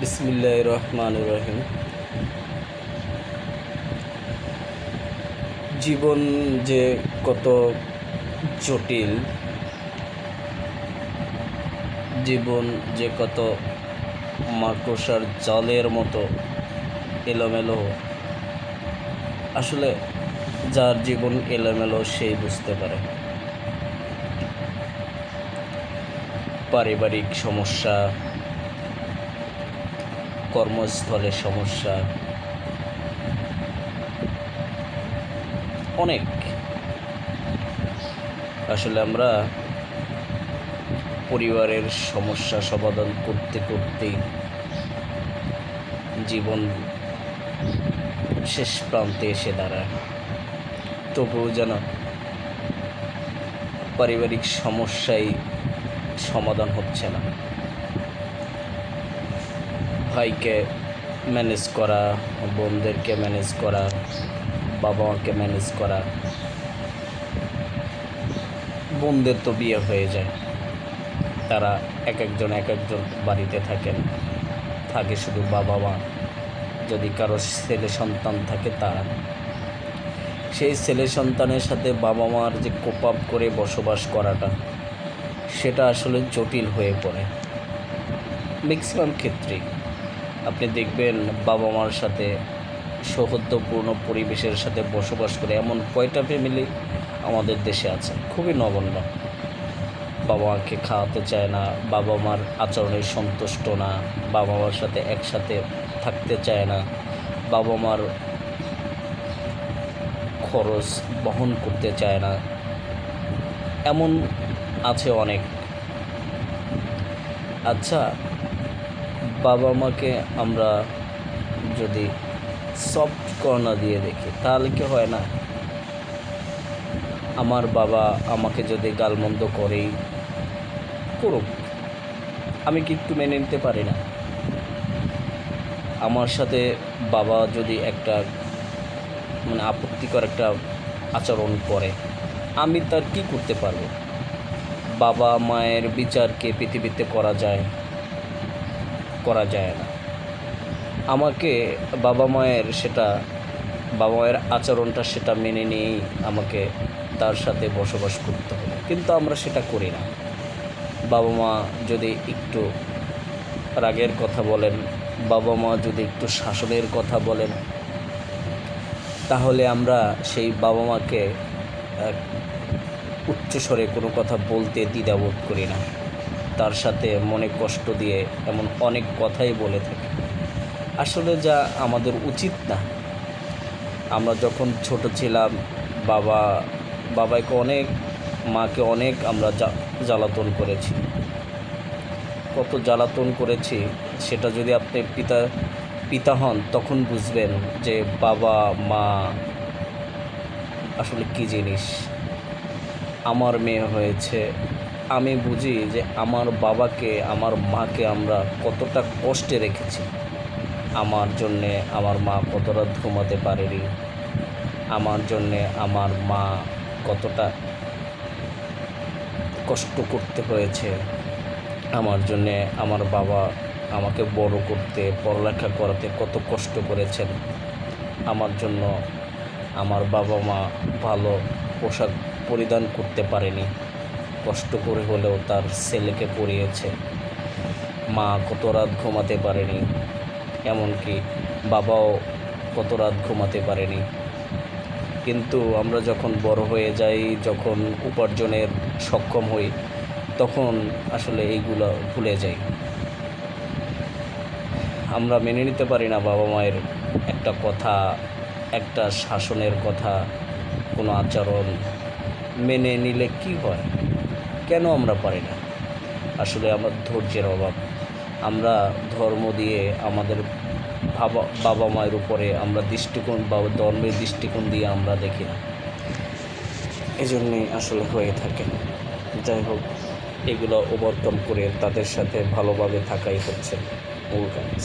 বিসমিল্লাহির রহমানির রহিম। জীবন যে কত জটিল, জীবন যে কত মাকড়সার জালের মতো এলোমেলো। আসলে যার জীবন এলোমেলো সেই বুঝতে পারে। পারিবারিক সমস্যা, কর্মস্থলের সমস্যা, অনেক। আসলে আমরা পরিবারের সমস্যা সমাধান করতে করতেই জীবন শেষ প্রান্তে এসে দাঁড়ায়। তবুও যেন পারিবারিক সমস্যাই সমাধান হচ্ছে না। ভাইকে ম্যানেজ করা, বোনদেরকে ম্যানেজ করা, বাবা মাকে ম্যানেজ করা। বোনদের তো বিয়ে হয়ে যায়, তারা এক একজন বাড়িতে থাকে শুধু বাবা মা। যদি কারো ছেলে সন্তান থাকে, তারা সেই ছেলে সন্তানের সাথে বাবা মার যে কোপ আপ করে বসবাস করাটা, সেটা আসলে জটিল হয়ে পড়ে। ম্যাক্সিমাম ক্ষেত্রেই আপনি দেখবেন বাবা মার সাথে সৌহার্দ্যপূর্ণ পরিবেশের সাথে বসবাস করে এমন কয়টা ফ্যামিলি আমাদের দেশে আছে, খুবই নগণ্য। বাবা মাকে খাওয়াতে চায় না, বাবা মার আচরণে সন্তুষ্ট না, বাবা মার সাথে একসাথে থাকতে চায় না, বাবা মার খরচ বহন করতে চায় না, এমন আছে অনেক। আচ্ছা, বাবা মাকে আমরা যদি সফট কর্নার দিয়ে দেখি, তাহলে কি হয় না? আমার বাবা আমাকে যদি গালমন্দ করেই করুক, আমি কি একটু মেনে নিতে পারি না? আমার সাথে বাবা যদি একটা আপত্তিকর একটা আচরণ করে, আমি তার কি করতে পারবো? বাবা মায়ের বিচারকে পৃথিবীতে করা যায় না। আমাকে বাবা মায়ের আচরণটা সেটা মেনে নিয়েই আমাকে তার সাথে বসবাস করতে হবে, কিন্তু আমরা সেটা করি না। বাবা মা যদি একটু রাগের কথা বলেন, বাবা মা যদি একটু শাসনের কথা বলেন, তাহলে আমরা সেই বাবা মাকে উচ্চস্বরে কোনো কথা বলতে দ্বিধাবোধ করি না। তার সাথে মনে কষ্ট দিয়ে এমন অনেক কথাই বলে থাকি, আসলে যা আমাদের উচিত না। আমরা যখন ছোট ছিলাম, বাবাকে অনেক, মাকে অনেক আমরা জ্বালাতন করেছি। কত জ্বালাতন করেছি সেটা যদি আপনি পিতা হন, তখন বুঝবেন যে বাবা মা আসলে কী জিনিস। আমার মেয়ে হয়েছে, আমি বুঝি যে আমার বাবাকে, আমার মাকে আমরা কতটা কষ্টে রেখেছি। আমার জন্যে আমার মা কত রাত ঘুমাতে পারেনি, আমার জন্যে আমার মা কতটা কষ্ট করতে হয়েছে, আমার জন্যে আমার বাবা আমাকে বড় করতে, পড়ালেখা করাতে কত কষ্ট করেছেন। আমার জন্য আমার বাবা মা ভালো পোশাক পরিধান করতে পারেনি, কষ্ট করে হলেও তার ছেলেকে পরিয়েছে। মা কত রাত ঘুমাতে পারেনি, এমনকি বাবাও কত রাত ঘুমাতে পারেনি। কিন্তু আমরা যখন বড় হয়ে যাই, যখন উপার্জনের সক্ষম হই, তখন আসলে এইগুলো ভুলে যাই। আমরা মেনে নিতে পারি না বাবা মায়ের একটা কথা, একটা শাসনের কথা, কোনো আচরণ মেনে নিলে কি হয়, কেন আমরা পারি না? আসলে আমার ধৈর্যের অভাব। আমরা ধর্ম দিয়ে আমাদের বাবা মায়ের উপরে আমরা ধর্মের দৃষ্টিকোণ দিয়ে আমরা দেখি না, এজন্যই আসলে হয়ে থাকে। যাই হোক, এগুলো ওভারকাম করে তাদের সাথে ভালোভাবে থাকাই হচ্ছে মূল কাজ।